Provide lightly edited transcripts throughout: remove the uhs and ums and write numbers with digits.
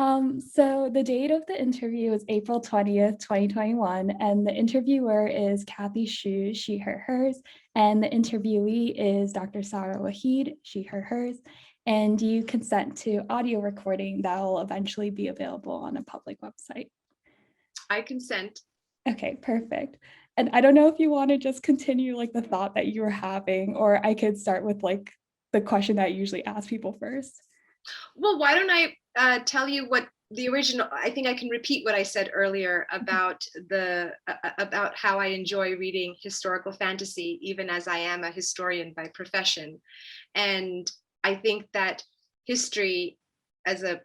So the date of the interview is April 20th, 2021, and the interviewer is Kathy Shu, she, her, hers, and the interviewee is Dr. Sarah Waheed, she, her, hers, and you consent to audio recording that will eventually be available on a public website. I consent. Okay, perfect. And I don't know if you want to just continue like the thought that you were having, or I could start with like the question that I usually ask people first. Well, why don't I tell you what the original, I think I can repeat what I said earlier about about how I enjoy reading historical fantasy, even as I am a historian by profession. And I think that history as a,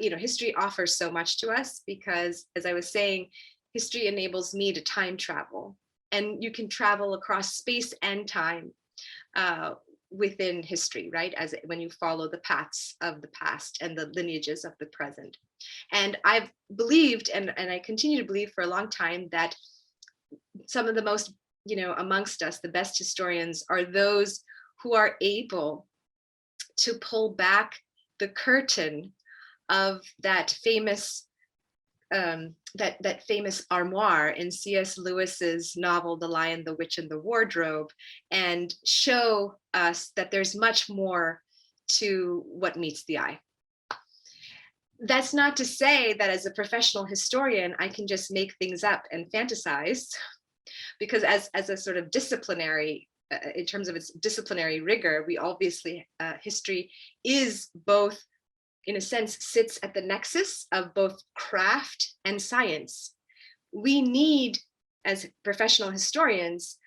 history offers so much to us because, as I was saying, history enables me to time travel, and you can travel across space and time within history, right? As when you follow the paths of the past and the lineages of the present. And I've believed, and I continue to believe for a long time, that some of the most, amongst us, the best historians are those who are able to pull back the curtain of that famous that famous armoire in C.S. Lewis's novel, The Lion, the Witch, and the Wardrobe, and show us that there's much more to what meets the eye. That's not to say that as a professional historian, I can just make things up and fantasize, because as a sort of disciplinary, in terms of its disciplinary rigor, we obviously, history is both, in a sense, sits at the nexus of both craft and science. We need, as professional historians,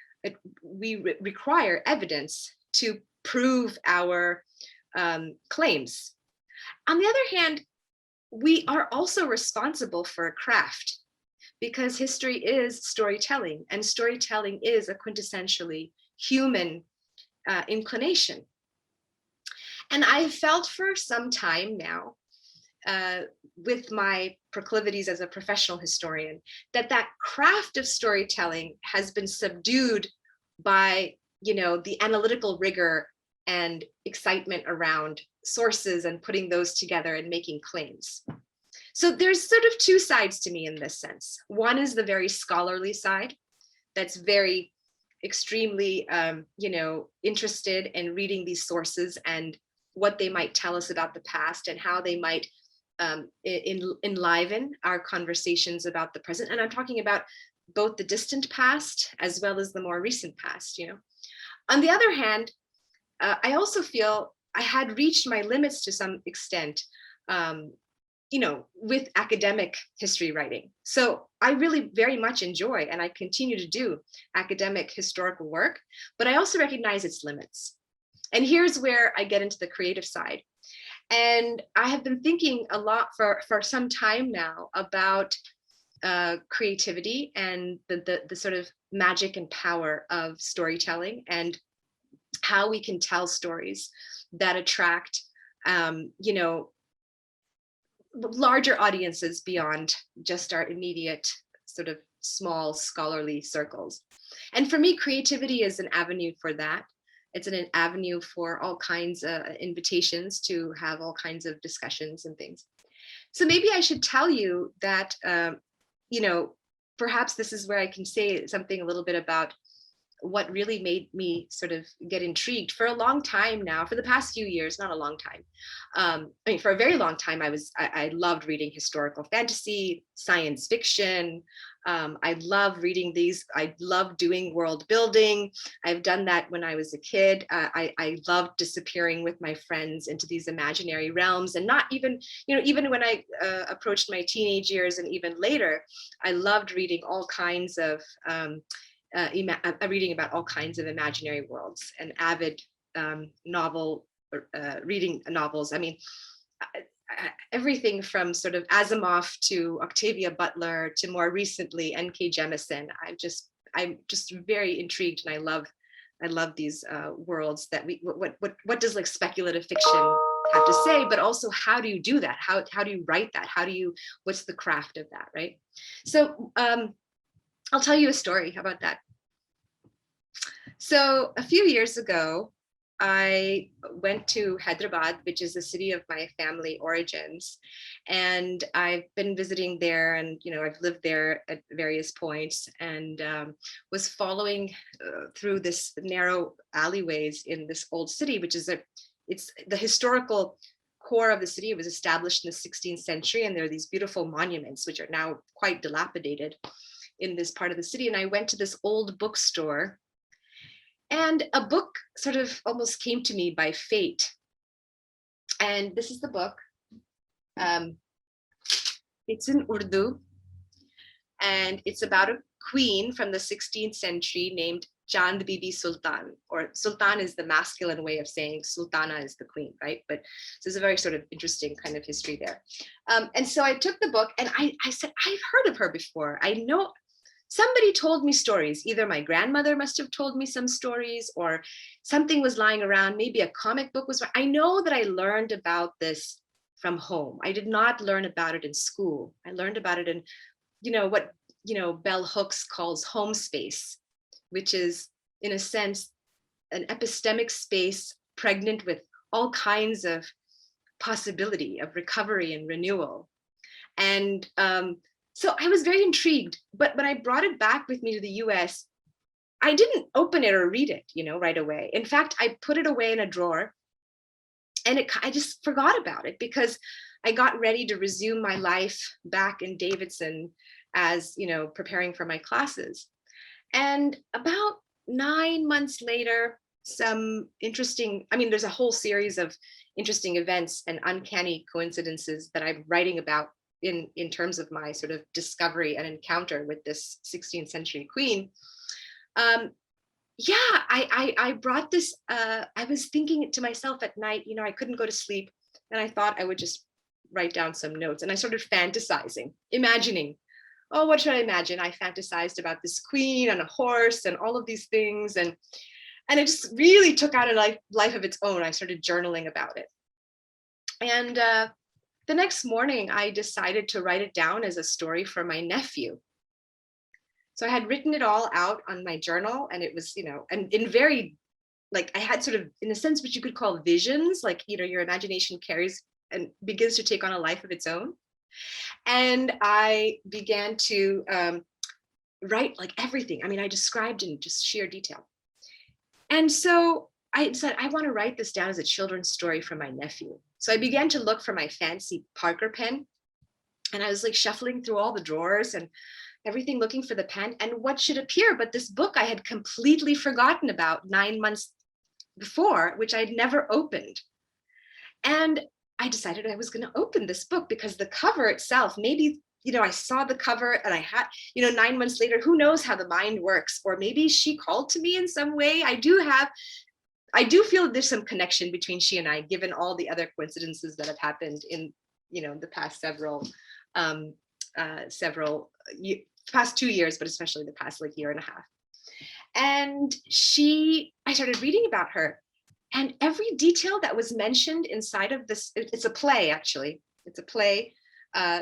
we require evidence to prove our claims. On the other hand, we are also responsible for a craft, because history is storytelling, and storytelling is a quintessentially human inclination. And I felt for some time now, with my proclivities as a professional historian, that craft of storytelling has been subdued by, the analytical rigor and excitement around sources and putting those together and making claims. So there's sort of two sides to me in this sense. One is the very scholarly side that's very extremely, interested in reading these sources and what they might tell us about the past and how they might enliven our conversations about the present. And I'm talking about both the distant past as well as the more recent past. On the other hand, I also feel I had reached my limits to some extent, with academic history writing. So I really very much enjoy, and I continue to do, academic historical work, but I also recognize its limits. And here's where I get into the creative side. And I have been thinking a lot for some time now about creativity and the sort of magic and power of storytelling, and how we can tell stories that attract, larger audiences beyond just our immediate sort of small scholarly circles. And for me, creativity is an avenue for that. It's an avenue for all kinds of invitations to have all kinds of discussions and things. So maybe I should tell you that, perhaps this is where I can say something a little bit about what really made me sort of get intrigued for a long time now, for the past few years, not a long time. For a very long time, I loved reading historical fantasy, science fiction. I love reading these. I love doing world building. I've done that when I was a kid. I loved disappearing with my friends into these imaginary realms, and not even, even when I approached my teenage years and even later, I loved reading all kinds of reading about all kinds of imaginary worlds, and avid reading novels. I mean, everything from sort of Asimov to Octavia Butler to more recently N.K. Jemisin. I'm just very intrigued, and I love these worlds that what does like speculative fiction have to say, but also how do you do that? How do you write that? What's the craft of that, right? So I'll tell you a story. How about that? So a few years ago, I went to Hyderabad, which is the city of my family origins, and I've been visiting there, and I've lived there at various points, and was following through this narrow alleyways in this old city, which is it's the historical core of the city. It was established in the 16th century, and there are these beautiful monuments which are now quite dilapidated in this part of the city. And I went to this old bookstore, and a book sort of almost came to me by fate. And this is the book. It's in Urdu, and it's about a queen from the 16th century named Chand Bibi Sultan, or Sultan is the masculine way of saying Sultana is the queen, right? But this is a very sort of interesting kind of history there. And so I took the book, and I said, I've heard of her before. I know somebody told me stories. Either my grandmother must have told me some stories, or something was lying around. Maybe a comic book was. I know that I learned about this from home. I did not learn about it in school. I learned about it in, what, Bell Hooks calls home space, which is, in a sense, an epistemic space pregnant with all kinds of possibility of recovery and renewal. And so I was very intrigued, but when I brought it back with me to the US, I didn't open it or read it, right away. In fact, I put it away in a drawer, and I just forgot about it because I got ready to resume my life back in Davidson as, preparing for my classes. And about 9 months later, there's a whole series of interesting events and uncanny coincidences that I'm writing about in terms of my sort of discovery and encounter with this 16th century queen. I brought this, I was thinking to myself at night, I couldn't go to sleep, and I thought I would just write down some notes, and I started fantasizing, imagining, oh, what should I imagine? I fantasized about this queen on a horse and all of these things, and it just really took out a life of its own. I started journaling about it. And the next morning, I decided to write it down as a story for my nephew. So I had written it all out on my journal, and it was, and in very, I had sort of, in a sense, what you could call visions, your imagination carries and begins to take on a life of its own. And I began to write everything. I described in just sheer detail. And so I said, I want to write this down as a children's story for my nephew. So I began to look for my fancy Parker pen, and I was shuffling through all the drawers and everything, looking for the pen, and what should appear but this book I had completely forgotten about 9 months before, which I'd never opened. And I decided I was going to open this book because the cover itself, maybe, I saw the cover and I had, 9 months later, who knows how the mind works, or maybe she called to me in some way. I do feel there's some connection between she and I, given all the other coincidences that have happened in, the past past 2 years, but especially the past year and a half. And I started reading about her, and every detail that was mentioned inside of this, it's a play, actually. It's a play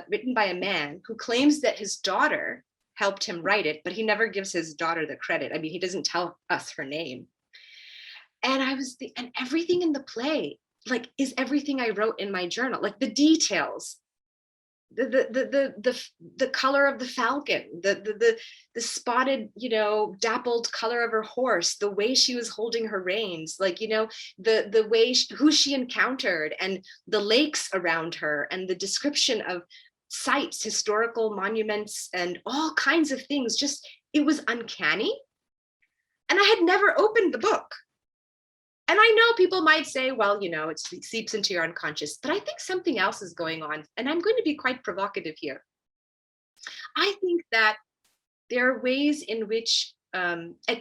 written by a man who claims that his daughter helped him write it, but he never gives his daughter the credit. He doesn't tell us her name. And and everything in the play, is everything I wrote in my journal, the details, the color of the falcon, the spotted, dappled color of her horse, the way she was holding her reins, the way who she encountered, and the lakes around her, and the description of sites, historical monuments, and all kinds of things. Just, it was uncanny. And I had never opened the book. And I know people might say, well, it seeps into your unconscious, but I think something else is going on. And I'm going to be quite provocative here. I think that there are ways in which,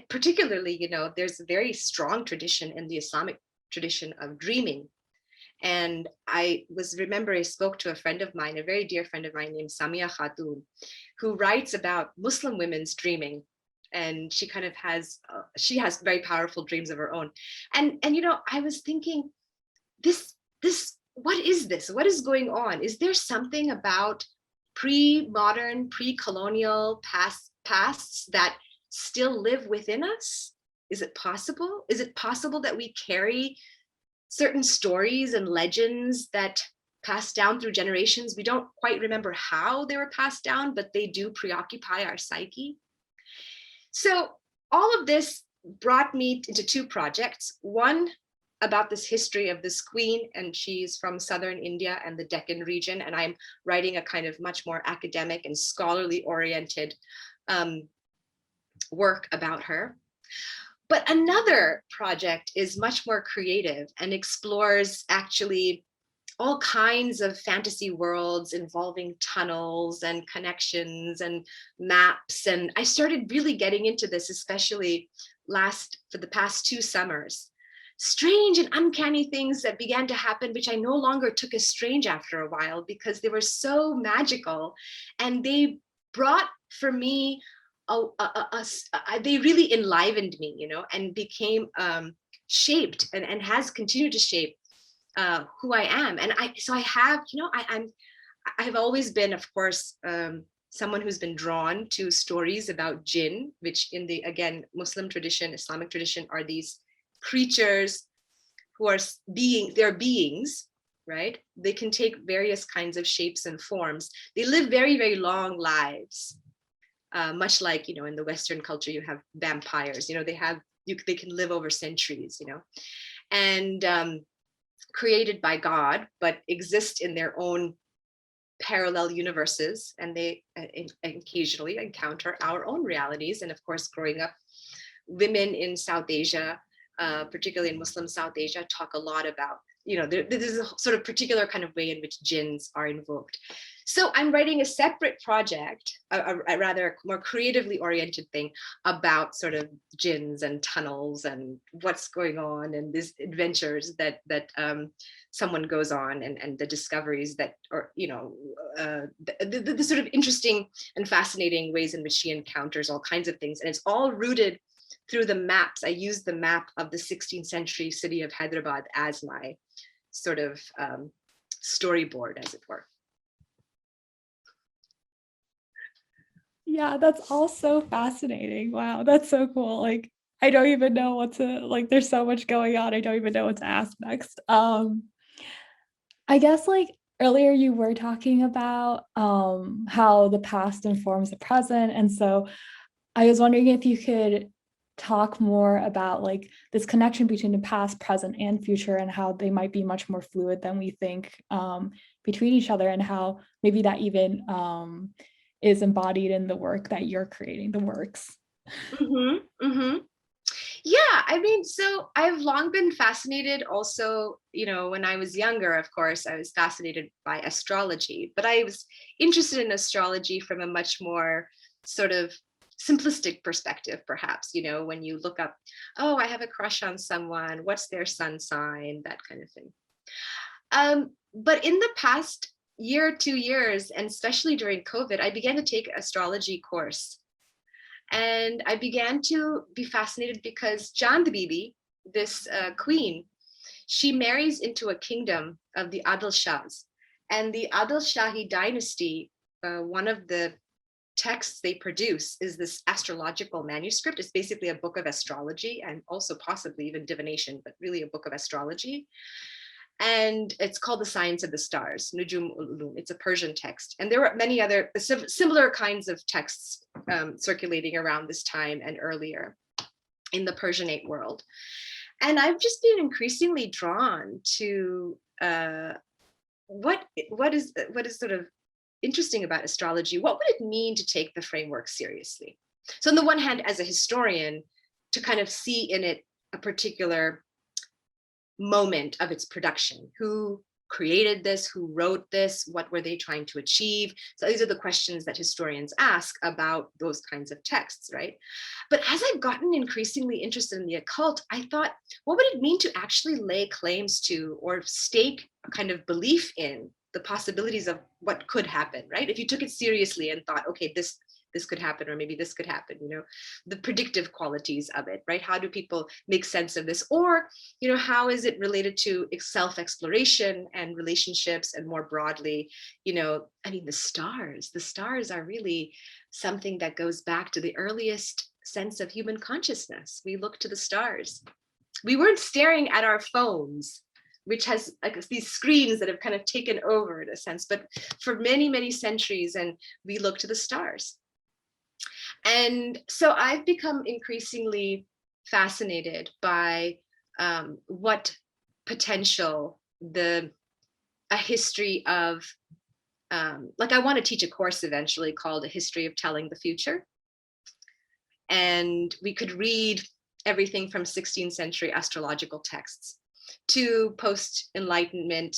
particularly, there's a very strong tradition in the Islamic tradition of dreaming. And I spoke to a friend of mine, a very dear friend of mine named Samia Khatun, who writes about Muslim women's dreaming. And she kind of she has very powerful dreams of her own. And I was thinking, what is this? What is going on? Is there something about pre-modern, pre-colonial pasts that still live within us? Is it possible? Is it possible that we carry certain stories and legends that passed down through generations? We don't quite remember how they were passed down, but they do preoccupy our psyche. So all of this brought me into two projects. One about this history of this queen, and she's from southern India and the Deccan region, and I'm writing a kind of much more academic and scholarly oriented work about her. But another project is much more creative and explores actually all kinds of fantasy worlds involving tunnels and connections and maps. And I started really getting into this, especially for the past 2 summers. Strange and uncanny things that began to happen, which I no longer took as strange after a while because they were so magical. And they brought for me, they really enlivened me, you know, and became shaped and has continued to shape who I am. And so I have, you know, I've always been, of course, someone who's been drawn to stories about jinn, which in the, again, Muslim tradition, Islamic tradition, are these creatures who are they're beings, right? They can take various kinds of shapes and forms. They live very, very long lives. Much like, you know, in the Western culture, you have vampires, you know, they can live over centuries, you know, and created by God, but exist in their own parallel universes. And they occasionally encounter our own realities. And of course, growing up, women in South Asia, particularly in Muslim South Asia, talk a lot about, you know, there's a sort of particular kind of way in which jinns are invoked. So I'm writing a separate project, a rather more creatively oriented thing about sort of jinns and tunnels and what's going on and these adventures that someone goes on, and the discoveries that, or, you know, the sort of interesting and fascinating ways in which she encounters all kinds of things. And it's all rooted through the maps. I used the map of the 16th century city of Hyderabad as my sort of storyboard, as it were. Yeah, that's all so fascinating. Wow, that's so cool. Like, I don't even know what to, like, there's so much going on. I don't even know what to ask next. I guess, like, earlier you were talking about how the past informs the present. And so I was wondering if you could talk more about like this connection between the past, present, and future, and how they might be much more fluid than we think between each other, and how maybe that even is embodied in the work that you're creating, the works. Mm-hmm, mm-hmm. Yeah, I mean, so I've long been fascinated also, you know, when I was younger, of course, I was fascinated by astrology, but I was interested in astrology from a much more sort of simplistic perspective, perhaps, you know, when you look up, oh, I have a crush on someone, what's their sun sign, that kind of thing. But in the past year, 2 years, and especially during COVID, I began to take an astrology course. And I began to be fascinated because Chand Bibi, this queen, she marries into a kingdom of the Adil Shahs. And the Adil Shahi dynasty, one of the texts they produce is this astrological manuscript. It's basically a book of astrology and also possibly even divination, but really a book of astrology. And it's called The Science of the Stars, Nujum Ulum. It's a Persian text. And there were many other similar kinds of texts circulating around this time and earlier in the Persianate world. And I've just been increasingly drawn to what is sort of interesting about astrology. What would it mean to take the framework seriously? So on the one hand, as a historian, to kind of see in it a particular moment of its production. Who created this? Who wrote this? What were they trying to achieve? So these are the questions that historians ask about those kinds of texts, right? But as I've gotten increasingly interested in the occult, I thought, what would it mean to actually lay claims to or stake a kind of belief in the possibilities of what could happen, right? If you took it seriously and thought, okay, this could happen, or maybe this could happen, you know, the predictive qualities of it, right? How do people make sense of this? Or, you know, how is it related to self-exploration and relationships, and more broadly, you know, I mean, the stars are really something that goes back to the earliest sense of human consciousness. We look to the stars. We weren't staring at our phones, which has like these screens that have kind of taken over in a sense, but for many, many centuries, and we look to the stars. And so I've become increasingly fascinated by what potential a history of, like I want to teach a course eventually called A History of Telling the Future. And we could read everything from 16th century astrological texts to post-Enlightenment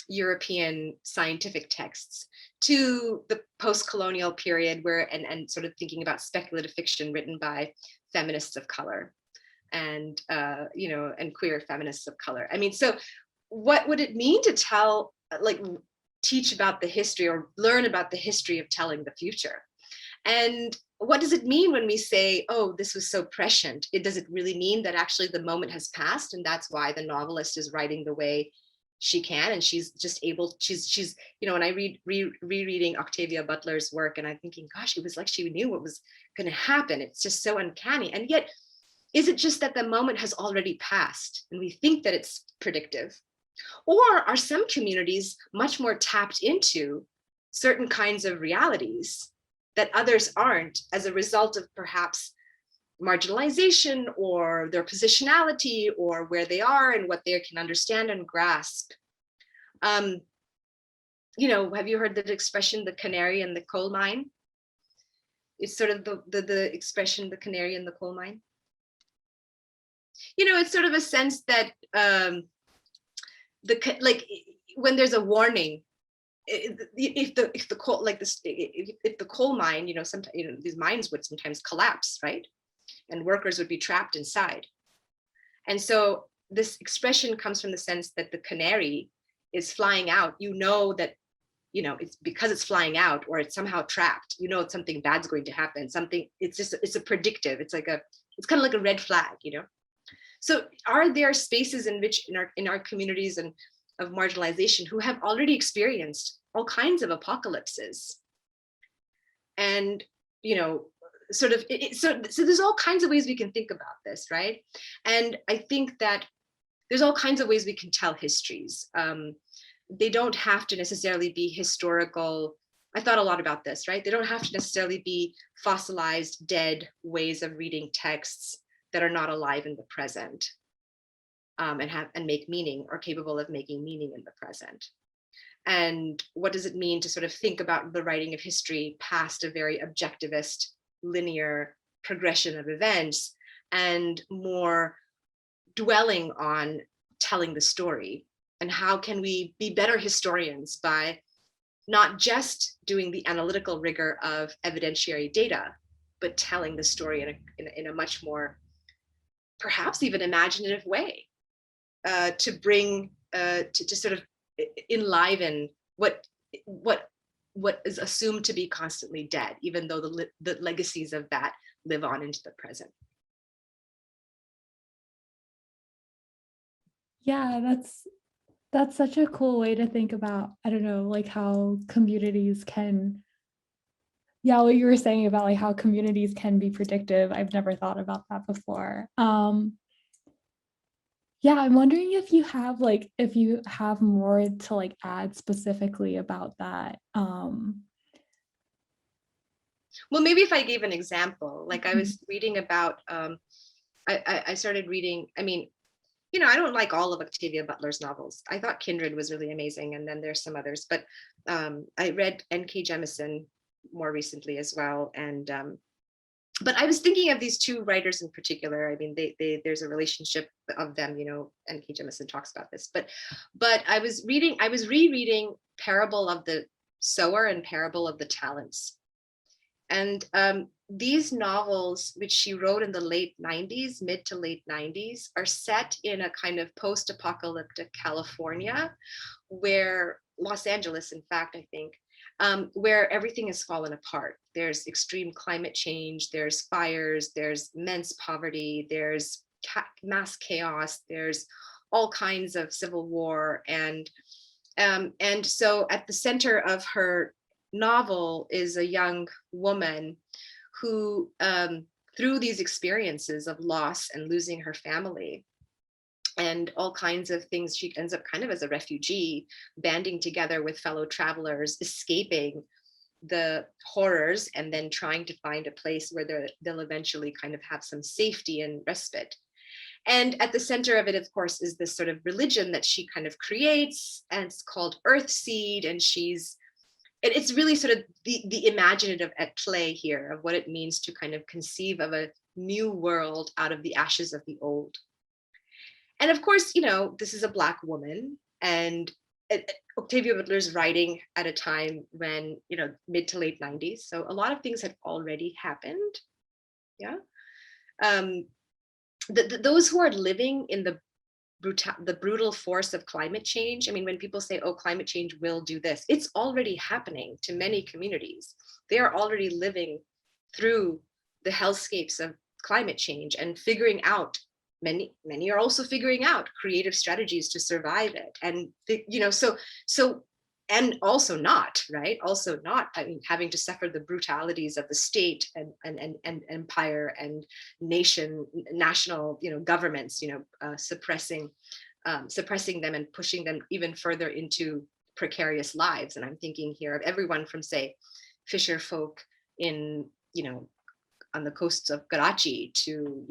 European scientific texts, to the post-colonial period where, and sort of thinking about speculative fiction written by feminists of color and, and queer feminists of color. I mean, so what would it mean to teach about the history or learn about the history of telling the future? And what does it mean when we say, oh, this was so prescient? Does it really mean that actually the moment has passed and that's why the novelist is writing the way she can, and she's just able, she's when I rereading Octavia Butler's work, and I'm thinking, gosh, it was like she knew what was going to happen. It's just so uncanny. And yet, is it just that the moment has already passed and we think that it's predictive? Or are some communities much more tapped into certain kinds of realities that others aren't, as a result of perhaps marginalization or their positionality or where they are and what they can understand and grasp? Have you heard the expression, the canary in the coal mine? It's sort of the expression, the canary in the coal mine. It's sort of a sense that when there's a warning, if the coal, like this, if the coal mine, sometimes these mines would sometimes collapse, right? And workers would be trapped inside. And so this expression comes from the sense that the canary is flying out. That, it's because it's flying out or it's somehow trapped, something bad's going to happen. It's a predictive, it's kind of like a red flag, So are there spaces in which in our communities and of marginalization who have already experienced all kinds of apocalypses? And, so there's all kinds of ways we can think about this, right? And I think that there's all kinds of ways we can tell histories. They don't have to necessarily be historical. I thought a lot about this, right? They don't have to necessarily be fossilized, dead ways of reading texts that are not alive in the present, and make meaning, or capable of making meaning in the present. And what does it mean to sort of think about the writing of history past a very objectivist, linear progression of events, and more dwelling on telling the story? And how can we be better historians by not just doing the analytical rigor of evidentiary data, but telling the story in a much more, perhaps even imaginative way, to bring, to sort of enliven what is assumed to be constantly dead, even though the legacies of that live on into the present. Yeah, that's such a cool way to think about, I don't know, like how communities can, yeah, what you were saying about like how communities can be predictive. I've never thought about that before. Yeah, I'm wondering if you have more to like add specifically about that. Well, maybe if I gave an example, like I was reading about, I started reading, I don't like all of Octavia Butler's novels. I thought Kindred was really amazing, and then there's some others, but I read N.K. Jemisin more recently as well. And but I was thinking of these two writers in particular. I mean, there's a relationship of them, N.K. Jemisin talks about this, but I was rereading Parable of the Sower and Parable of the Talents. And these novels, which she wrote in the late 90s, mid to late 90s, are set in a kind of post-apocalyptic California, where Los Angeles, in fact, I think, where everything has fallen apart. There's extreme climate change, there's fires, there's immense poverty, there's mass chaos, there's all kinds of civil war. And so at the center of her novel is a young woman who, through these experiences of loss and losing her family and all kinds of things, she ends up kind of as a refugee, banding together with fellow travelers, escaping the horrors, and then trying to find a place where they'll eventually kind of have some safety and respite. And at the center of it, of course, is this sort of religion that she kind of creates, and it's called Earthseed. And it's really sort of the imaginative at play here of what it means to kind of conceive of a new world out of the ashes of the old. And of course, this is a Black woman, and Octavia Butler's writing at a time when, mid to late 90s. So a lot of things had already happened. Yeah. Those who are living in the brutal force of climate change. I mean, when people say, oh, climate change will do this, it's already happening to many communities. They are already living through the hellscapes of climate change and figuring out, many are also figuring out creative strategies to survive it. And, so and also not, right? Also not, I mean, having to suffer the brutalities of the state and empire and national, governments, suppressing them and pushing them even further into precarious lives. And I'm thinking here of everyone from, say, fisher folk in, on the coasts of Karachi to,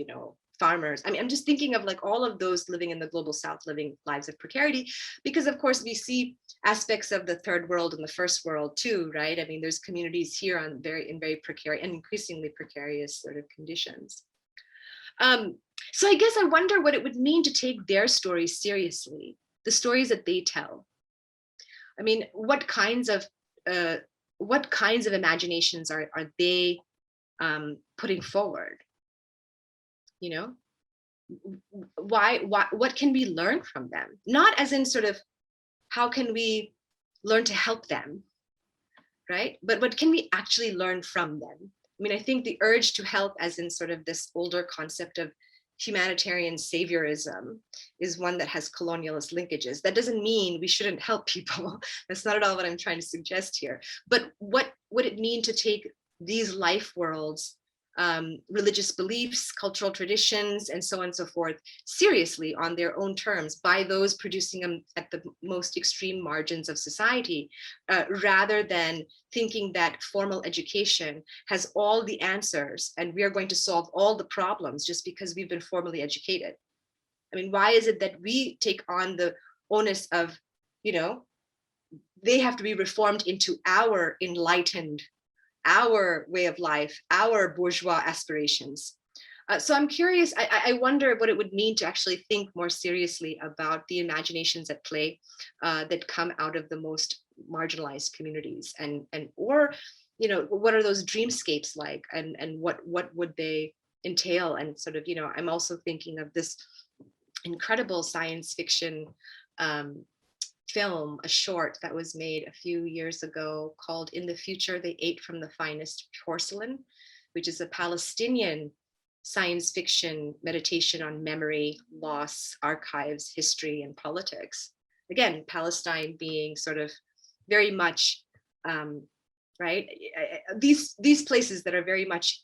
farmers. I mean, I'm just thinking of like all of those living in the global south, living lives of precarity, because of course we see aspects of the third world and the first world too, right? I mean, there's communities here in very precarious and increasingly precarious sort of conditions. So I guess I wonder what it would mean to take their stories seriously, the stories that they tell. I mean, what kinds of imaginations are they putting forward? What can we learn from them? Not as in sort of how can we learn to help them, right? But what can we actually learn from them? I mean, I think the urge to help, as in sort of this older concept of humanitarian saviorism, is one that has colonialist linkages. That doesn't mean we shouldn't help people. That's not at all what I'm trying to suggest here. But what would it mean to take these life worlds, religious beliefs, cultural traditions, and so on and so forth, seriously on their own terms by those producing them at the most extreme margins of society, rather than thinking that formal education has all the answers and we are going to solve all the problems just because we've been formally educated. I mean, why is it that we take on the onus of, they have to be reformed into our enlightened, our way of life, our bourgeois aspirations? So I'm curious, I wonder what it would mean to actually think more seriously about the imaginations at play that come out of the most marginalized communities, or what are those dreamscapes like, and what would they entail? And sort of, I'm also thinking of this incredible science fiction film, a short that was made a few years ago called In the Future They Ate from the Finest Porcelain, which is a Palestinian science fiction meditation on memory, loss, archives, history, and politics. Again, Palestine being sort of very much, right? These places that are very much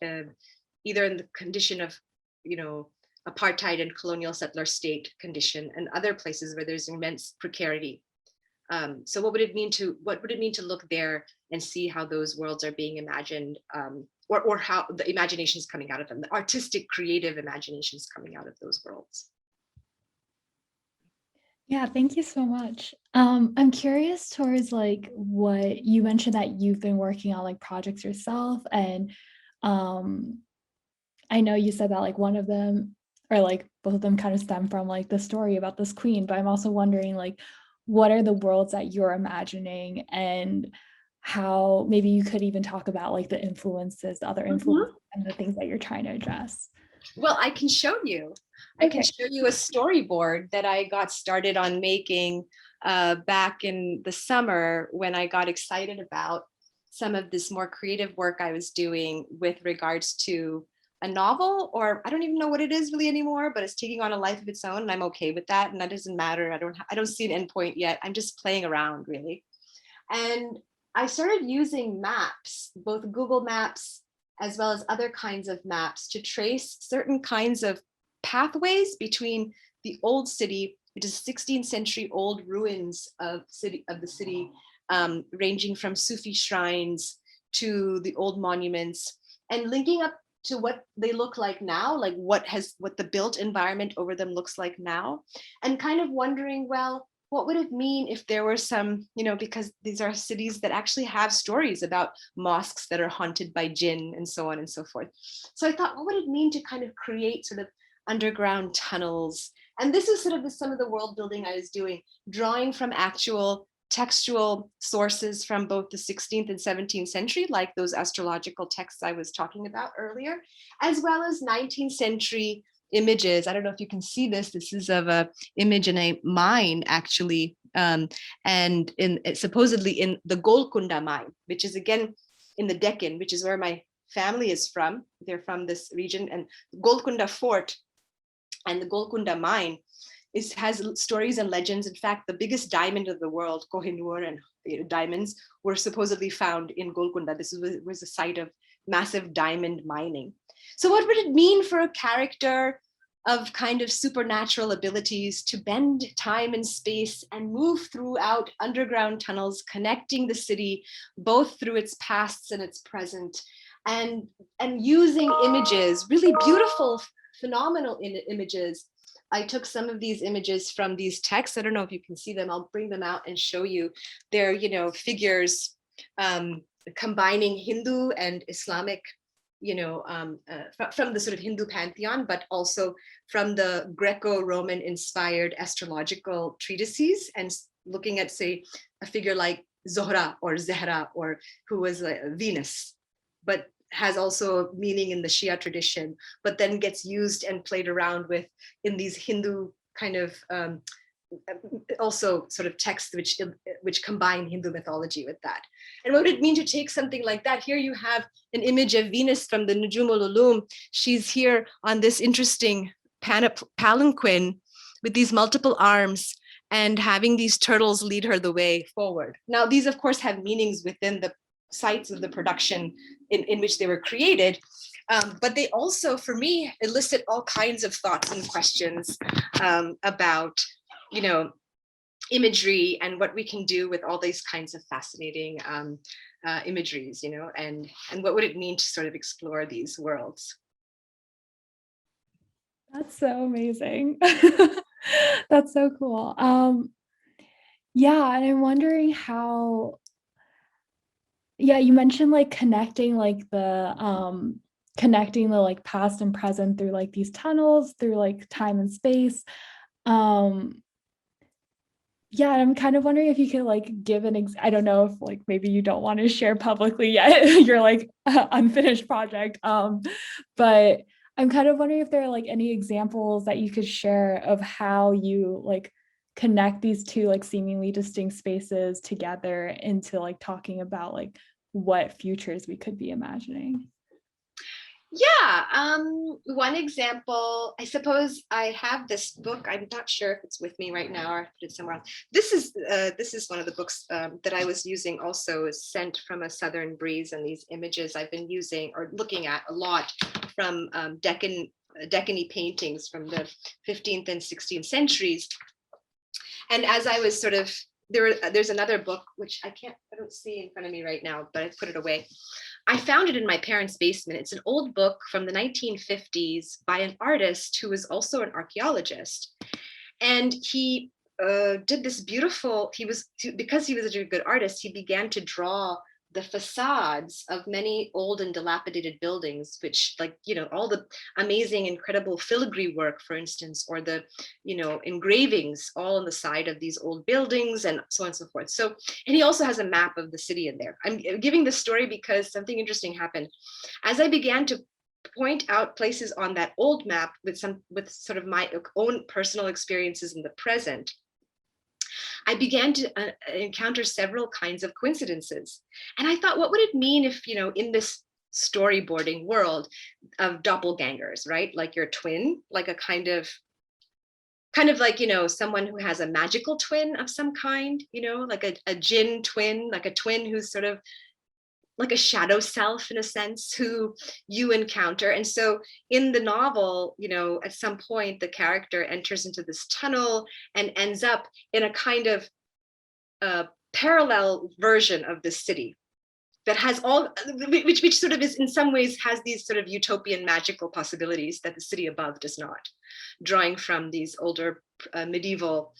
either in the condition of, apartheid and colonial settler state condition, and other places where there's immense precarity. So what would it mean to look there and see how those worlds are being imagined, or how the imaginations coming out of them, the artistic, creative imaginations coming out of those worlds? Yeah, thank you so much. I'm curious towards like what you mentioned, that you've been working on like projects yourself, and I know you said that like one of them, or like both of them, kind of stem from like the story about this queen, but I'm also wondering like what are the worlds that you're imagining, and how maybe you could even talk about like the influences, the other influences, and the things that you're trying to address. Well, I can show you. I can show you a storyboard that I got started on making back in the summer, when I got excited about some of this more creative work I was doing with regards to a novel, or I don't even know what it is really anymore, but it's taking on a life of its own, and I'm okay with that, and that doesn't matter. I don't see an endpoint yet. I'm just playing around, really. And I started using maps, both Google Maps as well as other kinds of maps to trace certain kinds of pathways between the old city, which is 16th century old ruins of the city, ranging from Sufi shrines to the old monuments, and linking up to what they look like now, like what the built environment over them looks like now, and kind of wondering, well, what would it mean if there were some, because these are cities that actually have stories about mosques that are haunted by jinn and so on and so forth. So I thought, what would it mean to kind of create sort of underground tunnels? And this is sort of some of the world building I was doing, drawing from actual textual sources from both the 16th and 17th century, like those astrological texts I was talking about earlier, as well as 19th century images. I don't know if you can see this. This is of a image in a mine, actually, and supposedly in the Golconda mine, which is again in the Deccan, which is where my family is from. They're from this region, and Golconda Fort and the Golconda mine has stories and legends. In fact, the biggest diamond of the world, Kohinoor and diamonds, were supposedly found in Golconda. This was a site of massive diamond mining. So what would it mean for a character of kind of supernatural abilities to bend time and space and move throughout underground tunnels, connecting the city, both through its pasts and its present, and using images, really beautiful, phenomenal images. I took some of these images from these texts. I don't know if you can see them. I'll bring them out and show you. They're, figures combining Hindu and Islamic, from the sort of Hindu pantheon, but also from the Greco-Roman inspired astrological treatises, and looking at, say, a figure like Zohra or Zehra, or who was Venus, but has also meaning in the Shia tradition, but then gets used and played around with in these Hindu kind of also sort of texts which combine Hindu mythology with that. And what would it mean to take something like that? Here you have an image of Venus from the Nujumul Ulum. She's here on this interesting palanquin with these multiple arms and having these turtles lead her the way forward. Now, these of course have meanings within the sites of the production in which they were created, but they also, for me, elicit all kinds of thoughts and questions about, imagery and what we can do with all these kinds of fascinating imageries, and what would it mean to sort of explore these worlds. That's so amazing. That's so cool. Yeah, and I'm wondering how, yeah, you mentioned like connecting the like past and present through like these tunnels, through like time and space. Yeah, I'm kind of wondering if you could like give I don't know if like maybe you don't want to share publicly yet your like unfinished project, but I'm kind of wondering if there are like any examples that you could share of how you like connect these two like seemingly distinct spaces together into like talking about like what futures we could be imagining. Yeah, one example, I suppose I have this book. I'm not sure if it's with me right now or I put it somewhere else. This is one of the books that I was using, also is Sent from a Southern Breeze, and these images I've been using or looking at a lot from Deccan paintings from the 15th and 16th centuries. And as I was sort of, there's another book which I don't see in front of me right now, but I put it away. I found it in my parents' basement. It's an old book from the 1950s by an artist who was also an archaeologist. And he did this beautiful, because he was a good artist, he began to draw the facades of many old and dilapidated buildings, which all the amazing, incredible filigree work, for instance, or the, engravings all on the side of these old buildings and so on and so forth. So, and he also has a map of the city in there. I'm giving this story because something interesting happened. As I began to point out places on that old map with sort of my own personal experiences in the present, I began to encounter several kinds of coincidences. And I thought, what would it mean if, in this storyboarding world of doppelgängers, right? Like your twin, like a kind of like, someone who has a magical twin of some kind, like a jinn twin, like a twin who's sort of like a shadow self in a sense who you encounter. And so in the novel, at some point the character enters into this tunnel and ends up in a kind of parallel version of the city that has all, which sort of is in some ways has these sort of utopian magical possibilities that the city above does not, drawing from these older medieval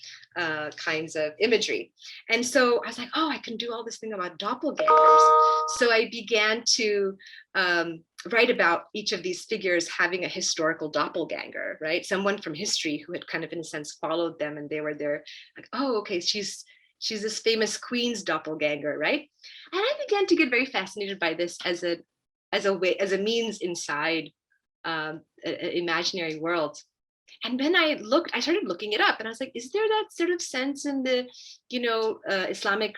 kinds of imagery. And so I was like, oh, I can do all this thing about doppelgangers. So I began to write about each of these figures having a historical doppelganger, right? Someone from history who had kind of, in a sense, followed them, and they were there, like, oh, okay, she's this famous queen's doppelganger, right? And I began to get very fascinated by this as a means inside an imaginary world. And then I started looking it up, and I was like, is there that sort of sense in the, Islamic,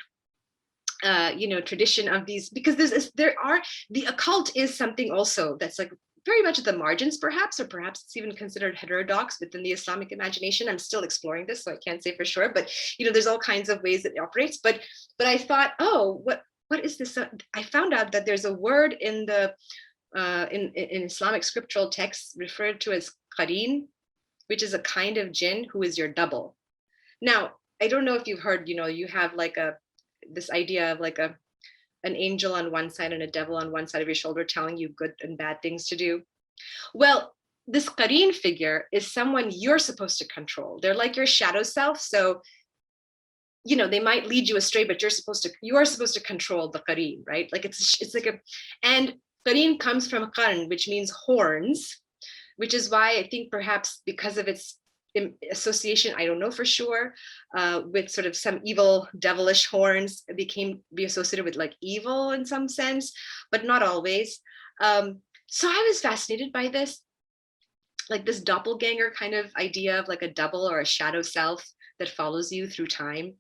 tradition of these? Because the occult is something also that's like very much at the margins, perhaps, or perhaps it's even considered heterodox within the Islamic imagination. I'm still exploring this, so I can't say for sure, but there's all kinds of ways that it operates. But I thought, oh, what is this? I found out that there's a word in the in Islamic scriptural texts referred to as Qareen, which is a kind of jinn who is your double. Now, I don't know if you've heard, you have like this idea of like an angel on one side and a devil on one side of your shoulder telling you good and bad things to do. Well, this Qareen figure is someone you're supposed to control. They're like your shadow self. So, they might lead you astray, but you are supposed to control the Qareen, right? Like it's like and Qareen comes from Qarn, which means horns, which is why I think perhaps because of its association, I don't know for sure, with sort of some evil, devilish horns, be associated with like evil in some sense, but not always. So I was fascinated by this, like this doppelganger kind of idea of like a double or a shadow self that follows you through time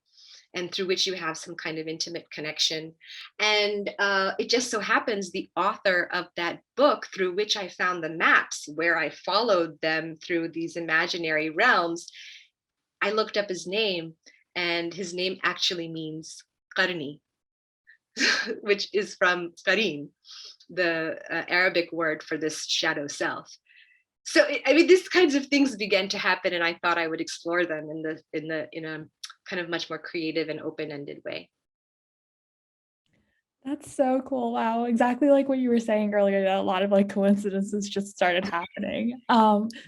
and through which you have some kind of intimate connection. And it just so happens the author of that book, through which I found the maps where I followed them through these imaginary realms, I looked up his name, and his name actually means Qarni, which is from Qareen, the Arabic word for this shadow self. So these kinds of things began to happen, and I thought I would explore them in a kind of much more creative and open-ended way. That's so cool. Wow, exactly like what you were saying earlier, that a lot of like coincidences just started happening.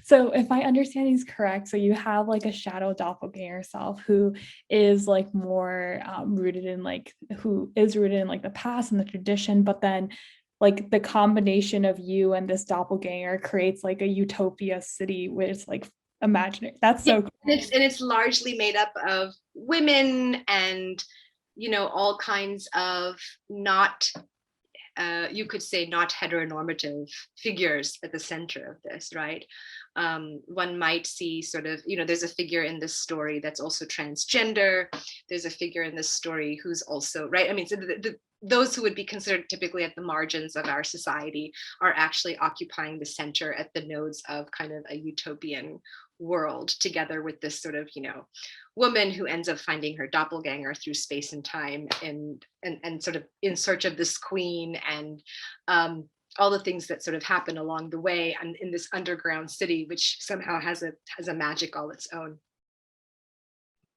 So if my understanding is correct, so you have like a shadow doppelganger self who is like more rooted in like the past and the tradition, but then like the combination of you and this doppelganger creates like a utopia city where it's like imaginary. That's Yeah, so cool. and it's largely made up of women and all kinds of not you could say not heteronormative figures at the center of this, right? One might see sort of, there's a figure in this story that's also transgender. There's a figure in this story who's also, right? I mean, so those who would be considered typically at the margins of our society are actually occupying the center at the nodes of kind of a utopian world, together with this sort of, woman who ends up finding her doppelganger through space and time, and sort of in search of this queen, and all the things that sort of happen along the way, and in this underground city, which somehow has a magic all its own.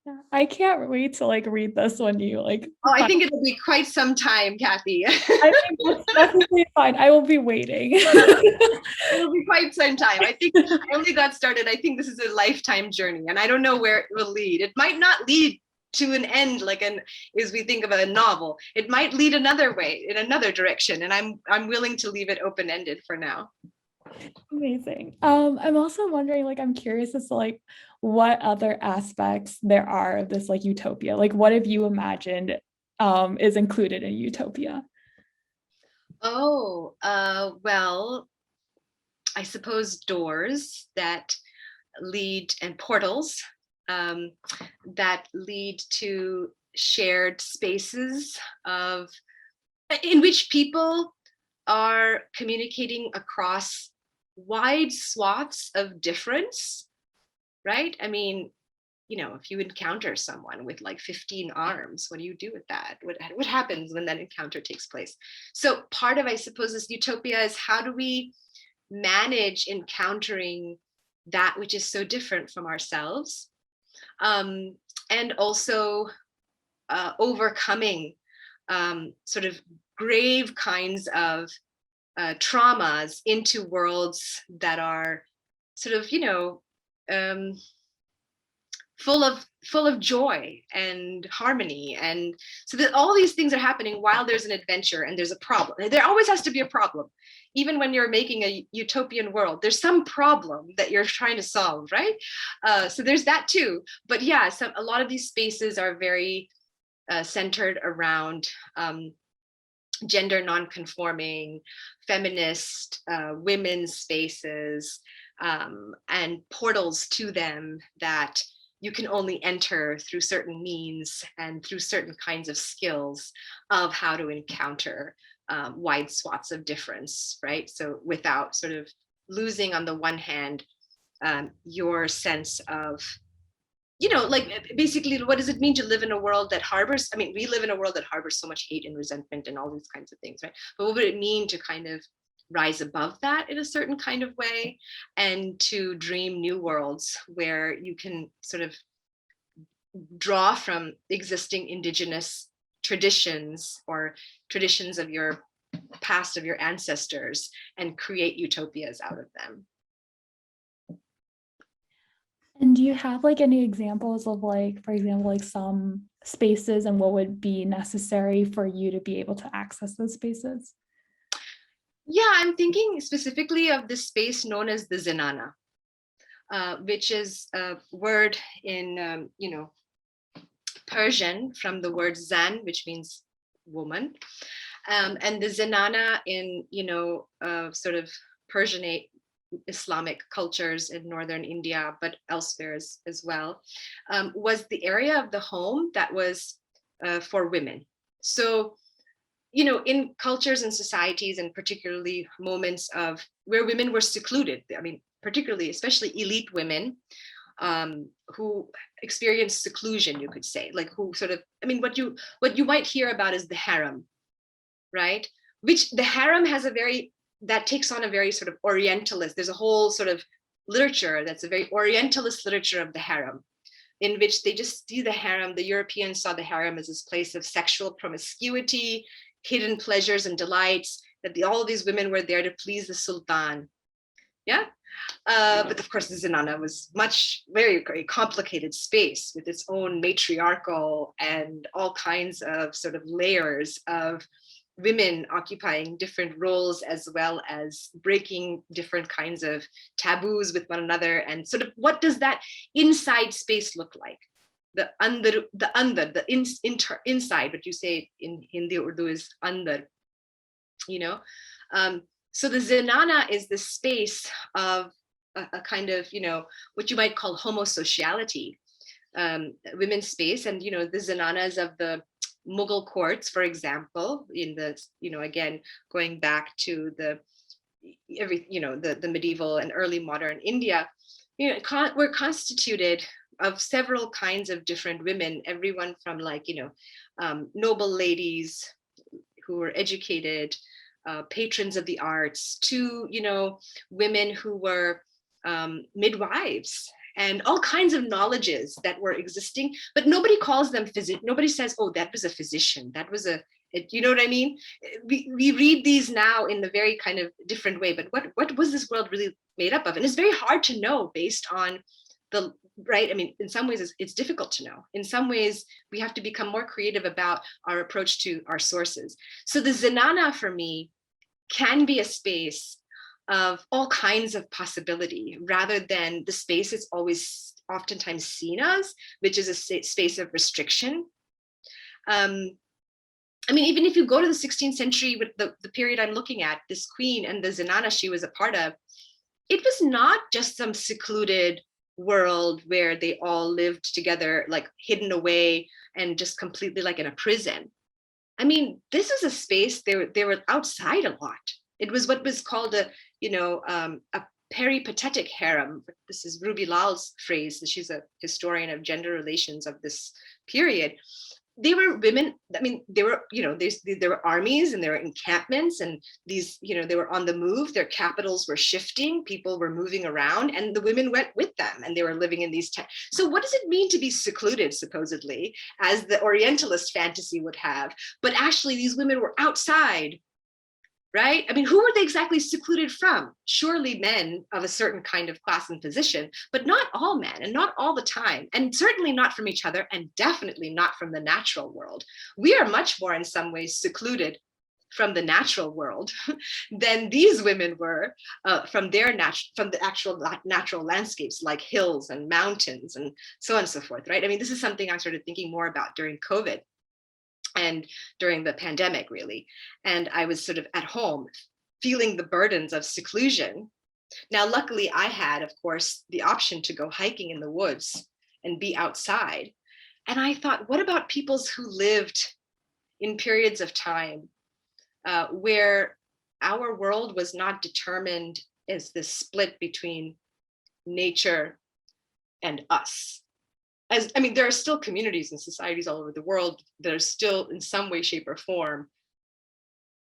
Yeah, I can't wait to like read this when you like. Oh, I think it'll be quite some time, Kathy. I think that's definitely fine. I will be waiting. It'll be quite some time. I think I only got started. I think this is a lifetime journey, and I don't know where it will lead. It might not lead to an end as we think of a novel. It might lead another way, in another direction, and I'm willing to leave it open-ended for now. Amazing. I'm also wondering, like, I'm curious as to like what other aspects there are of this like utopia. Like, what have you imagined is included in utopia? Oh, well, I suppose doors that lead, and portals that lead to shared spaces in which people are communicating across wide swaths of difference, right? I mean, if you encounter someone with like 15 arms, what do you do with that? What happens when that encounter takes place? So part of, I suppose, this utopia is how do we manage encountering that which is so different from ourselves, and also overcoming sort of grave kinds of traumas into worlds that are sort of, full of joy and harmony. And so that all these things are happening while there's an adventure and there's a problem. There always has to be a problem. Even when you're making a utopian world, there's some problem that you're trying to solve, right? So there's that too. But yeah, a lot of these spaces are very centered around gender non-conforming, feminist, women's spaces, and portals to them that you can only enter through certain means and through certain kinds of skills of how to encounter wide swaths of difference, right? So without sort of losing, on the one hand, your sense of, like basically, what does it mean to live in a world that harbors? I mean, we live in a world that harbors so much hate and resentment and all these kinds of things, right? But what would it mean to kind of rise above that in a certain kind of way, and to dream new worlds where you can sort of draw from existing indigenous traditions or traditions of your past, of your ancestors, and create utopias out of them. And do you have like any examples of like, for example, like some spaces and what would be necessary for you to be able to access those spaces? Yeah, I'm thinking specifically of this space known as the zenana, which is a word in, Persian from the word zan, which means woman. And the zenana in, sort of Persianate Islamic cultures in northern India, but elsewhere as well, was the area of the home that was for women. So, in cultures and societies, and particularly moments of where women were secluded, I mean, particularly, especially elite women, who experienced seclusion, you could say, like who sort of, I mean, what you might hear about is the harem, right? Which the harem has that takes on a very sort of orientalist, there's a whole sort of literature that's a very orientalist literature of the harem, in which they just see the harem, the Europeans saw the harem as this place of sexual promiscuity, hidden pleasures and delights, that all of these women were there to please the sultan. Yeah. But of course, the zenana was very, very complicated space with its own matriarchal and all kinds of sort of layers of women occupying different roles, as well as breaking different kinds of taboos with one another. And sort of, what does that inside space look like? The inside, what you say in Hindi Urdu is andar, so the zenana is the space of a kind of, what you might call homosociality, women's space. And, the zenanas of the Mughal courts, for example, in the, again, going back to the medieval and early modern India, were constituted of several kinds of different women, everyone from like, noble ladies who were educated, patrons of the arts, to, women who were midwives, and all kinds of knowledges that were existing, but nobody calls them nobody says, oh, that was a physician, that was you know what I mean? We read these now in the very kind of different way, but what was this world really made up of? And it's very hard to know based on right? I mean, in some ways it's difficult to know. In some ways, we have to become more creative about our approach to our sources. So the zenana for me can be a space of all kinds of possibility, rather than the space it's always oftentimes seen as, which is a space of restriction. I mean, even if you go to the 16th century with the period I'm looking at, this queen and the zenana she was a part of, it was not just some secluded world where they all lived together, like hidden away and just completely like in a prison. I mean, this is a space they were outside a lot. It was what was called a peripatetic harem. This is Ruby Lal's phrase. She's a historian of gender relations of this period. They were women. I mean, they were, there were armies and there were encampments, and these, they were on the move. Their capitals were shifting. People were moving around, and the women went with them, and they were living in these tents. So what does it mean to be secluded, supposedly, as the Orientalist fantasy would have? But actually, these women were outside, right? I mean, who were they exactly secluded from? Surely men of a certain kind of class and position, but not all men, and not all the time, and certainly not from each other, and definitely not from the natural world. We are much more in some ways secluded from the natural world than these women were from the actual natural landscapes, like hills and mountains and so on and so forth, right? I mean, this is something I started thinking more about during COVID and during the pandemic, really. And I was sort of at home feeling the burdens of seclusion. Now, luckily, I had, of course, the option to go hiking in the woods and be outside. And I thought, what about peoples who lived in periods of time where our world was not determined as this split between nature and us? There are still communities and societies all over the world that are still in some way, shape, or form.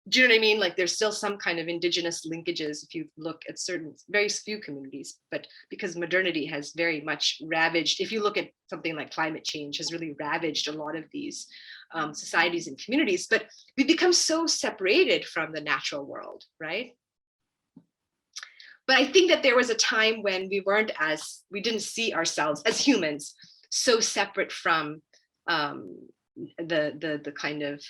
Do you know what I mean? Like, there's still some kind of indigenous linkages if you look at certain, very few communities, but because modernity has very much ravaged, if you look at something like climate change, has really ravaged a lot of these societies and communities, but we become so separated from the natural world, right? But I think that there was a time when we didn't see ourselves as humans so separate from the kind of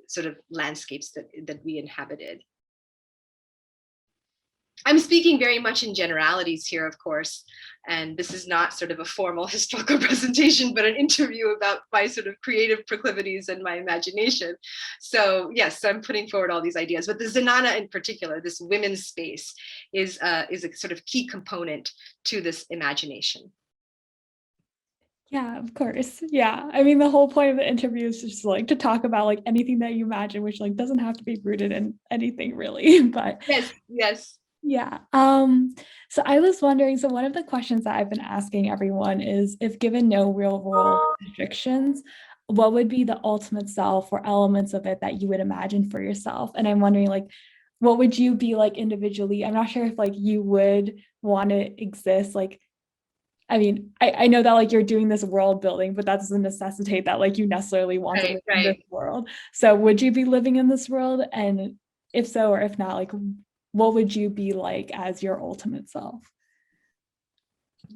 sort of landscapes that we inhabited. I'm speaking very much in generalities here, of course, and this is not sort of a formal historical presentation, but an interview about my sort of creative proclivities and my imagination. So yes, I'm putting forward all these ideas, but the zenana in particular, this women's space, is a sort of key component to this imagination. Yeah, of course. Yeah. I mean, the whole point of the interview is just like to talk about like anything that you imagine, which like doesn't have to be rooted in anything really. But Yes. yeah. So I was wondering, so one of the questions that I've been asking everyone is, if given no real world restrictions, what would be the ultimate self or elements of it that you would imagine for yourself? And I'm wondering, like, what would you be like individually? I'm not sure if like you would want to exist like, I mean, I know that like you're doing this world building, but that doesn't necessitate that like you necessarily want to live in this world. So would you be living in this world? And if so, or if not, like what would you be like as your ultimate self?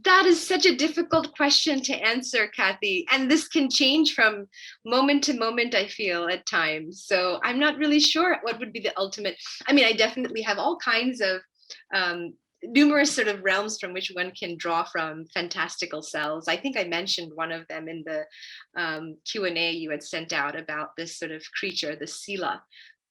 That is such a difficult question to answer, Kathy. And this can change from moment to moment, I feel, at times. So I'm not really sure what would be the ultimate. I mean, I definitely have all kinds of numerous sort of realms from which one can draw from fantastical selves. I think I mentioned one of them in the Q&A you had sent out about this sort of creature, the Sila,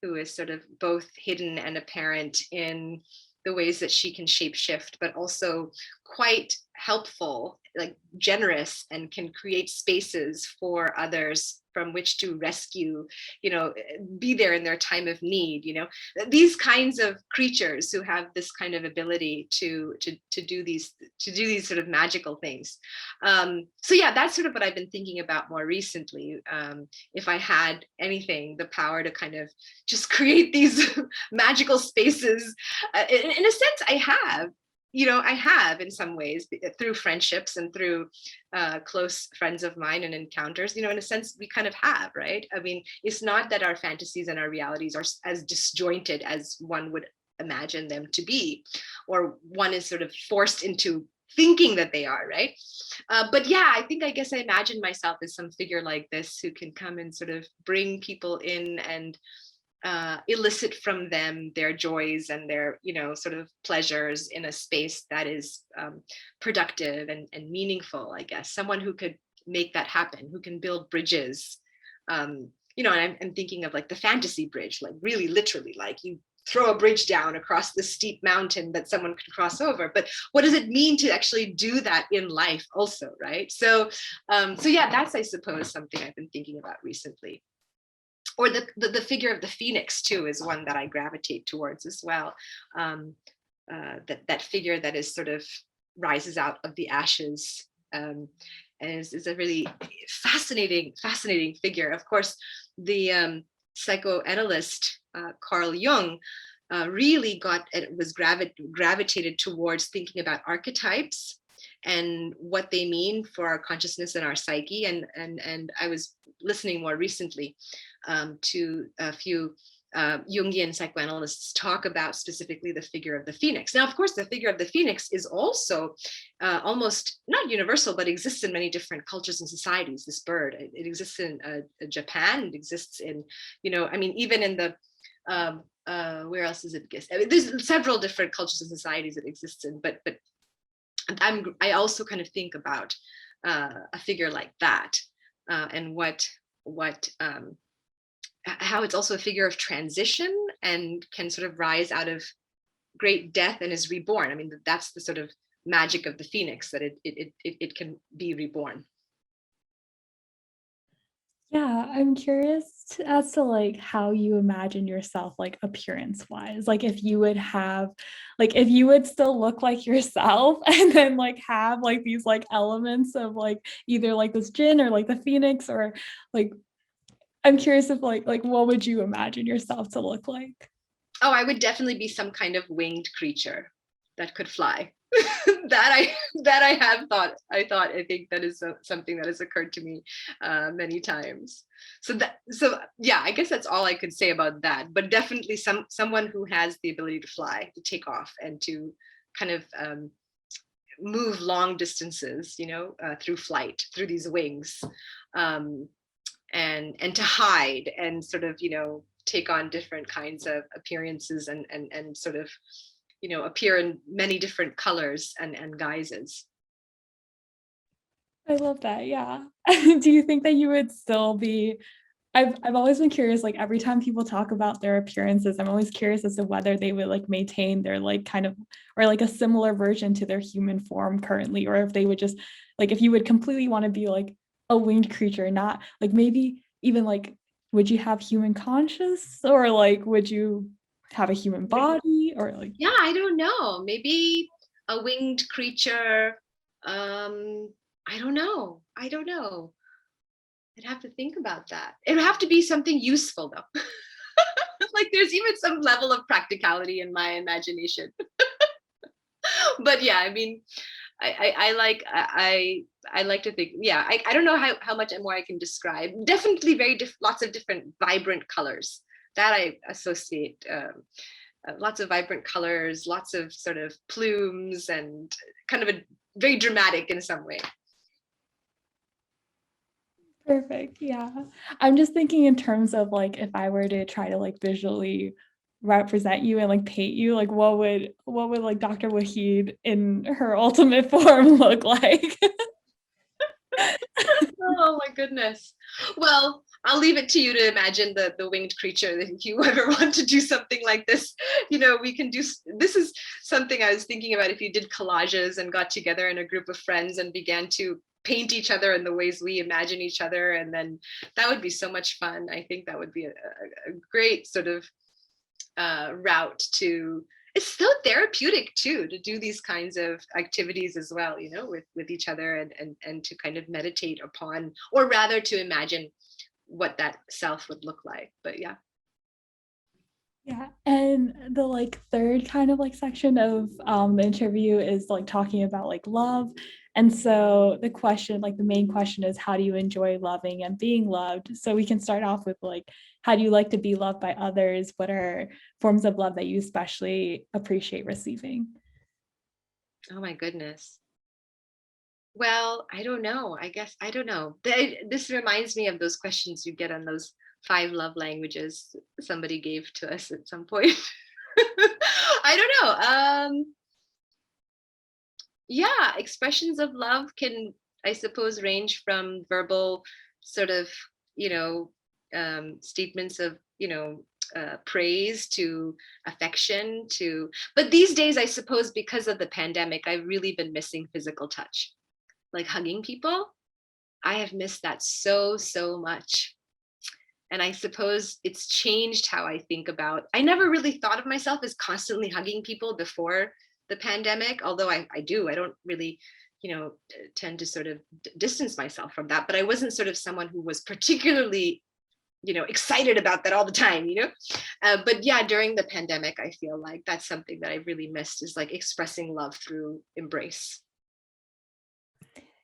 who is sort of both hidden and apparent in the ways that she can shapeshift, but also quite helpful, like generous, and can create spaces for others from which to rescue, be there in their time of need. These kinds of creatures who have this kind of ability to do these sort of magical things. So yeah, that's sort of what I've been thinking about more recently. If I had anything, the power to kind of just create these magical spaces, in a sense, I have. I have in some ways through friendships and through close friends of mine and encounters, in a sense we kind of have, right? I mean, it's not that our fantasies and our realities are as disjointed as one would imagine them to be, or one is sort of forced into thinking that they are, right? But yeah, I guess I imagine myself as some figure like this who can come and sort of bring people in and elicit from them their joys and their, sort of pleasures in a space that is productive and meaningful, I guess. Someone who could make that happen, who can build bridges. And I'm thinking of like the fantasy bridge, like really literally, like you throw a bridge down across the steep mountain that someone could cross over. But what does it mean to actually do that in life also, right? So yeah, that's, I suppose, something I've been thinking about recently. Or the figure of the phoenix too is one that I gravitate towards as well. that figure that is sort of rises out of the ashes, and is a really fascinating figure. Of course, the psychoanalyst Carl Jung really was gravitated towards thinking about archetypes and what they mean for our consciousness and our psyche. And I was listening more recently to a few Jungian psychoanalysts talk about specifically the figure of the phoenix. Now, of course, the figure of the phoenix is also almost not universal, but exists in many different cultures and societies. This bird, it exists in Japan. It exists in, I mean, even in the where else does it exist? I mean, there's several different cultures and societies it exists in, but I also kind of think about a figure like that, and how it's also a figure of transition and can sort of rise out of great death and is reborn. I mean, that's the sort of magic of the phoenix, that it can be reborn. Yeah, I'm curious as to like how you imagine yourself like appearance wise. Like if you would have if you would still look like yourself and then like have like these like elements of like either like this jinn or like the phoenix, or like I'm curious if like what would you imagine yourself to look like? Oh, I would definitely be some kind of winged creature that could fly. that I have thought. I think that is something that has occurred to me many times. So yeah, I guess that's all I could say about that. But definitely someone who has the ability to fly, to take off, and to kind of move long distances, through flight, through these wings, and to hide and sort of take on different kinds of appearances and sort of appear in many different colors and guises. I love that. Yeah. Do you think that you would still be I've always been curious, like every time people talk about their appearances, I'm always curious as to whether they would like maintain their like kind of or like a similar version to their human form currently, or if they would just like if you would completely want to be like a winged creature, not like maybe even like would you have human conscious, or like would you have a human body, or like Yeah, I don't know. Maybe a winged creature. I don't know. I'd have to think about that. It would have to be something useful though. Like there's even some level of practicality in my imagination. But yeah, I mean, I like to think. Yeah, I don't know how much more I can describe. Definitely lots of different vibrant colors that I associate. Lots of vibrant colors, lots of sort of plumes, and kind of a very dramatic in some way. perfect. Yeah. I'm just thinking in terms of like if I were to try to like visually represent you and like paint you, like what would like Dr. Waheed in her ultimate form look like? Oh my goodness. Well, I'll leave it to you to imagine the winged creature. That if you ever want to do something like this, we can do. This is something I was thinking about. If you did collages and got together in a group of friends and began to paint each other in the ways we imagine each other, and then that would be so much fun. I think that would be a great sort of route to. It's so therapeutic too to do these kinds of activities as well, with each other, and to kind of meditate upon, or rather to imagine what that self would look like. But yeah. Yeah, and the like third kind of like section of the interview is like talking about like love. And so the question, like the main question is how do you enjoy loving and being loved? So we can start off with like how do you like to be loved by others? What are forms of love that you especially appreciate receiving? Oh my goodness. Well, I don't know. I guess I don't know. This reminds me of those questions you get on those 5 love languages somebody gave to us at some point. I don't know. Yeah, expressions of love can, I suppose, range from verbal sort of, statements of, praise to affection to, but these days, I suppose, because of the pandemic, I've really been missing physical touch, like hugging people. I have missed that so much. And I suppose it's changed how I think about, I never really thought of myself as constantly hugging people before the pandemic, although I do. I don't really, tend to sort of distance myself from that. But I wasn't sort of someone who was particularly, excited about that all the time, but yeah, during the pandemic, I feel like that's something that I really missed, is like expressing love through embrace.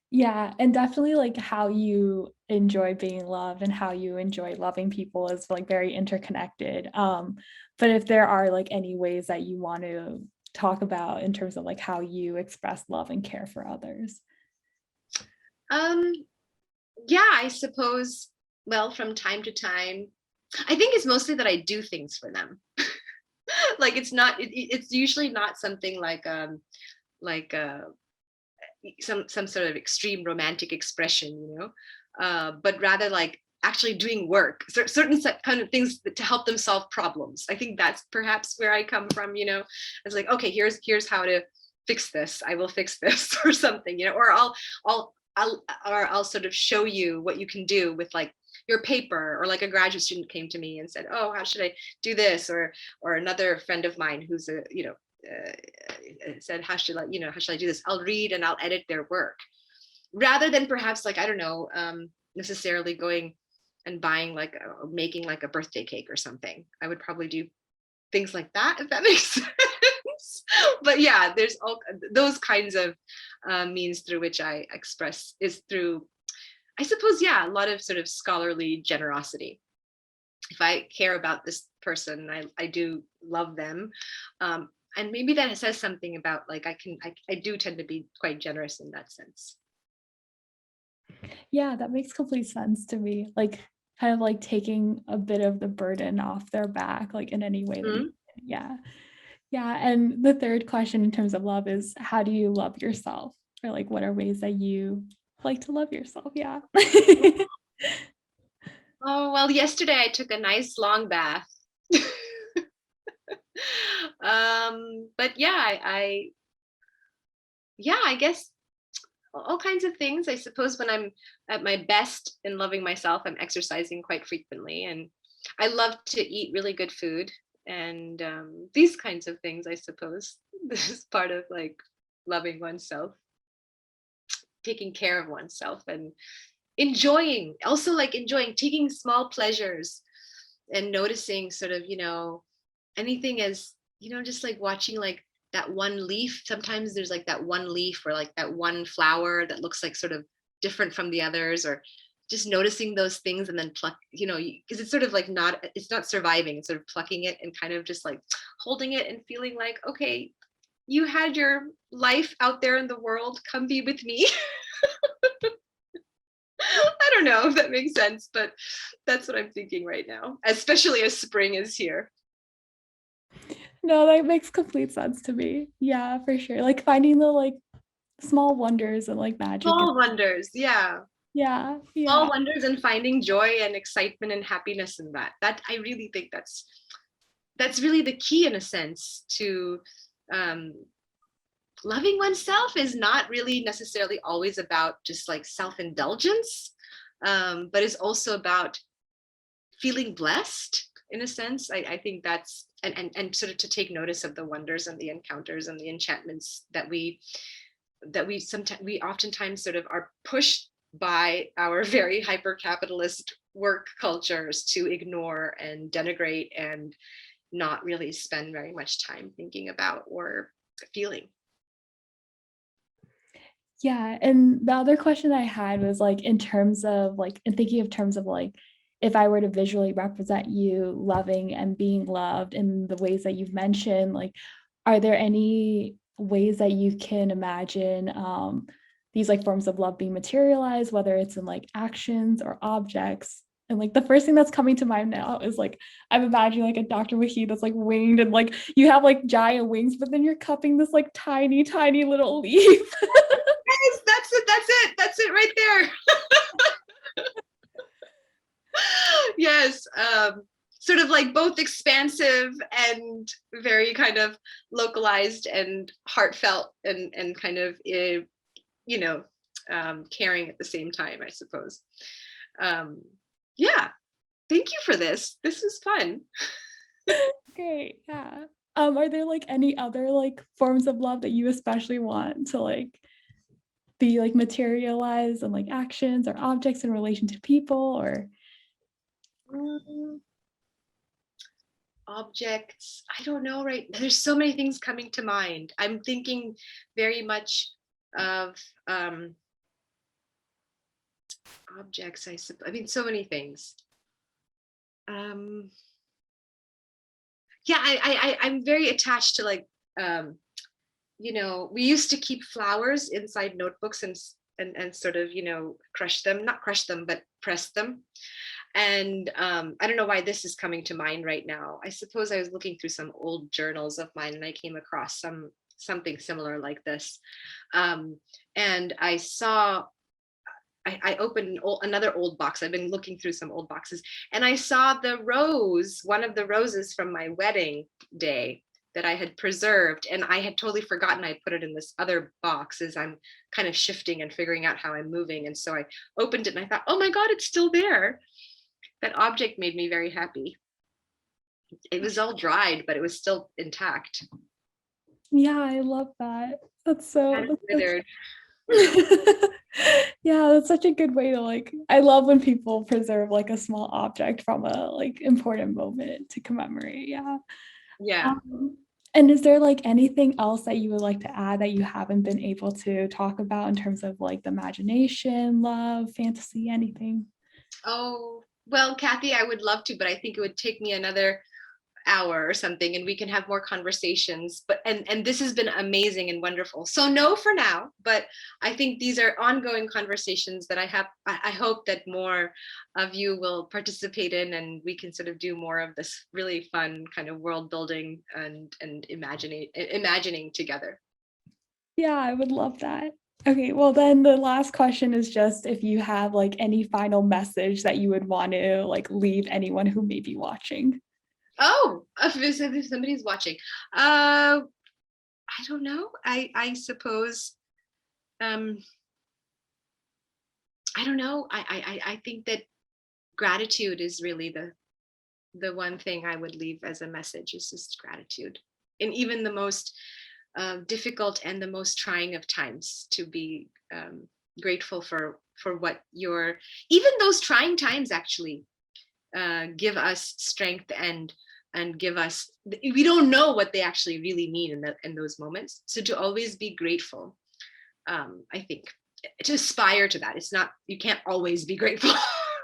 Yeah, and definitely like how you enjoy being loved and how you enjoy loving people is like very interconnected. But if there are like any ways that you want to talk about in terms of like how you express love and care for others. Um, yeah, I suppose, well, from time to time, I think it's mostly that I do things for them. Like it's not, it's usually not something like some sort of extreme romantic expression, but rather like actually doing work, certain kind of things to help them solve problems. I think that's perhaps where I come from. It's like, okay, here's how to fix this. I will fix this or something, or I'll sort of show you what you can do with like your paper. Or like a graduate student came to me and said, oh, how should I do this? Or another friend of mine who's said, how should I do this? I'll read and I'll edit their work, rather than perhaps like, I don't know, necessarily going and buying like making like a birthday cake or something. I would probably do things like that, if that makes sense. But yeah, there's all those kinds of means through which I express, is through, I suppose, yeah, a lot of sort of scholarly generosity. If I care about this person, I do love them. And maybe that says something about like, I do tend to be quite generous in that sense. Yeah, that makes complete sense to me. Like kind of like taking a bit of the burden off their back, like in any way that you Mhm. can. Yeah. Yeah. And the third question in terms of love is how do you love yourself? Or like what are ways that you like to love yourself? Yeah. Oh, well, yesterday I took a nice long bath. But yeah, yeah, I guess all kinds of things. I suppose when I'm at my best in loving myself, I'm exercising quite frequently, and I love to eat really good food, and these kinds of things. I suppose this is part of like loving oneself, taking care of oneself, and enjoying, also like enjoying taking small pleasures and noticing sort of, anything as, just like watching like that one leaf. Sometimes there's like that one leaf or like that one flower that looks like sort of different from the others, or just noticing those things and then pluck, because it's sort of like it's not surviving, it's sort of plucking it and kind of just like holding it and feeling like, okay, you had your life out there in the world, come be with me. I don't know if that makes sense, but that's what I'm thinking right now, especially as spring is here. No, that makes complete sense to me. Yeah, for sure. Like finding the like small wonders and like magic. Small wonders, yeah. Yeah, Small yeah. wonders and finding joy and excitement and happiness in that. That I really think that's really the key in a sense to um, loving oneself. Is not really necessarily always about just like self-indulgence, but is also about feeling blessed in a sense. I think that's and sort of to take notice of the wonders and the encounters and the enchantments that we sometimes we oftentimes sort of are pushed by our very hyper capitalist work cultures to ignore and denigrate and not really spend very much time thinking about or feeling. Yeah, and the other question I had was like in terms of like in thinking of terms of like if I were to visually represent you loving and being loved in the ways that you've mentioned, like are there any ways that you can imagine these like forms of love being materialized, whether it's in like actions or objects? And like the first thing that's coming to mind now is like I'm imagining like a Dr. Waheed that's like winged and like you have like giant wings, but then you're cupping this like tiny, tiny little leaf. Yes, that's it right there. Yes, sort of like both expansive and very kind of localized and heartfelt and kind of you know caring at the same time, I suppose. um, yeah, Thank you for this. This is fun. Great. Yeah. Are there like any other like forms of love that you especially want to like be like materialized and like actions or objects in relation to people or Mm, Objects. I don't know, right? There's so many things coming to mind. I'm thinking very much of objects, I suppose. I mean, so many things. Um, yeah, I'm very attached to like we used to keep flowers inside notebooks and sort of, crush them, not crush them, but press them. And I don't know why this is coming to mind right now. I suppose I was looking through some old journals of mine and I came across something similar like this. And I saw, I opened another old box. I've been looking through some old boxes and I saw one of the roses from my wedding day that I had preserved, and I had totally forgotten I put it in this other box as I'm kind of shifting and figuring out how I'm moving. And so I opened it and I thought, oh my God, it's still there. That object made me very happy. It was all dried, but it was still intact. yeah, I love that. That's Kind of so withered. yeah, that's such a good way to like I love when people preserve like a small object from a like important moment to commemorate. Yeah. Yeah. Um, and is there like anything else that you would like to add that you haven't been able to talk about in terms of like the imagination, love, fantasy, anything? Oh, well, Kathy, I would love to, but I think it would take me another hour or something and we can have more conversations, but and this has been amazing and wonderful. So no for now, but I think these are ongoing conversations that I hope that more of you will participate in, and we can sort of do more of this really fun kind of world building and imagining together. Yeah, I would love that. Okay, well then the last question is just if you have like any final message that you would want to like leave anyone who may be watching. Oh, if somebody's watching, I don't know. I suppose um I don't know. I think that gratitude is really the one thing I would leave as a message, is just gratitude. And even the most difficult and the most trying of times, to be grateful for what even those trying times actually give us strength and give us, we don't know what they actually really mean in those moments. So to always be grateful, I think, to aspire to that. It's not, you can't always be grateful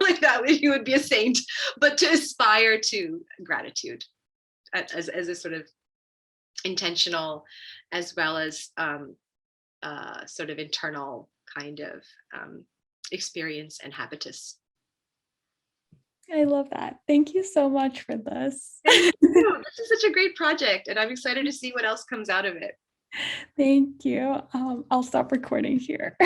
like that, you would be a saint, but to aspire to gratitude as a sort of intentional, as well as sort of internal kind of experience and habitus. I love that. Thank you so much for this. Thank you. This is such a great project, and I'm excited to see what else comes out of it. Thank you. I'll stop recording here.